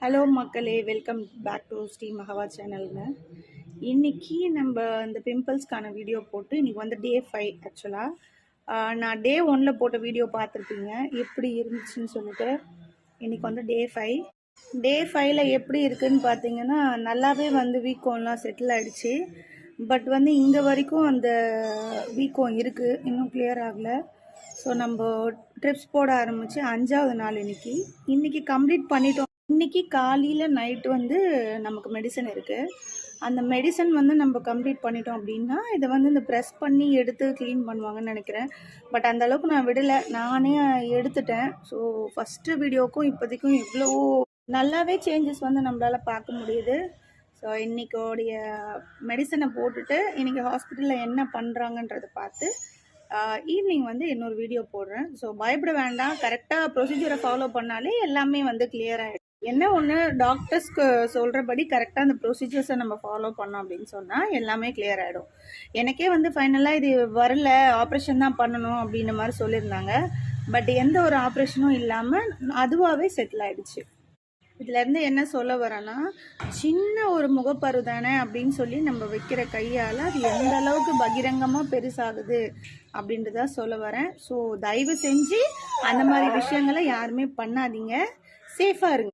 Hello மக்களே, welcome back to Sri மகவா சேனலுங்க. இன்றைக்கி நம்ம இந்த பிம்பிள்ஸ்க்கான வீடியோ போட்டு இன்றைக்கி வந்து டே 5. ஆக்சுவலாக நான் டே 1 போட்ட வீடியோ பார்த்துருப்பீங்க எப்படி இருந்துச்சுன்னு சொல்லிட்டு. இன்றைக்கி வந்து டே 5. டே 5ல் எப்படி இருக்குதுன்னு பார்த்தீங்கன்னா, நல்லாவே வந்து வீக்கம்லாம் செட்டில் ஆகிடுச்சு. பட் வந்து இங்கே வரைக்கும் அந்த வீக்கம் இருக்குது, இன்னும் கிளியர் ஆகலை. ஸோ நம்ம ட்ரிப்ஸ் போட ஆரம்பித்து 5வது நாள் இன்றைக்கி கம்ப்ளீட் பண்ணிட்டோம். இன்றைக்கி காலையில் நைட்டு வந்து நமக்கு மெடிசன் இருக்குது. அந்த மெடிசன் வந்து நம்ம கம்ப்ளீட் பண்ணிட்டோம் அப்படின்னா இதை வந்து இந்த ப்ரெஸ் பண்ணி எடுத்து க்ளீன் பண்ணுவாங்கன்னு நினைக்கிறேன். பட் அந்தளவுக்கு நான் விடலை, நானே எடுத்துட்டேன். ஸோ ஃபஸ்ட்டு வீடியோக்கும் இப்போதைக்கும் எவ்வளவோ நல்லாவே சேஞ்சஸ் வந்து நம்மளால் பார்க்க முடியுது. ஸோ இன்றைக்கோடைய மெடிசனை போட்டுட்டு இன்றைக்கி ஹாஸ்பிட்டலில் என்ன பண்ணுறாங்கன்றதை பார்த்து ஈவினிங் வந்து இன்னொரு வீடியோ போடுறேன். ஸோ பயப்பட வேண்டாம், கரெக்டாக ப்ரொசீஜரை ஃபாலோ பண்ணாலே எல்லாமே வந்து கிளியர் ஆகிடும். என்ன ஒன்று, டாக்டர்ஸ்க்கு சொல்கிறபடி கரெக்டாக அந்த ப்ரொசீஜர்ஸை நம்ம ஃபாலோ பண்ணோம் அப்படின்னு சொன்னால் எல்லாமே கிளியர் ஆகிடும். எனக்கே வந்து ஃபைனலாக இது வரல, ஆப்ரேஷன் தான் பண்ணணும் அப்படின்ற மாதிரி சொல்லியிருந்தாங்க. பட் எந்த ஒரு ஆப்ரேஷனும் இல்லாமல் அதுவாகவே செட்டில் ஆகிடுச்சு. இதுலேருந்து என்ன சொல்ல வரேன்னா, சின்ன ஒரு முகப்பரு தானே அப்படின்னு சொல்லி நம்ம வைக்கிற கையால் அது எந்த அளவுக்கு பகிரங்கமாக பெருசாகுது அப்படின்றத சொல்ல வரேன். ஸோ தயவு செஞ்சு அந்த மாதிரி விஷயங்களை யாருமே பண்ணாதீங்க, சேஃபாக இருங்க.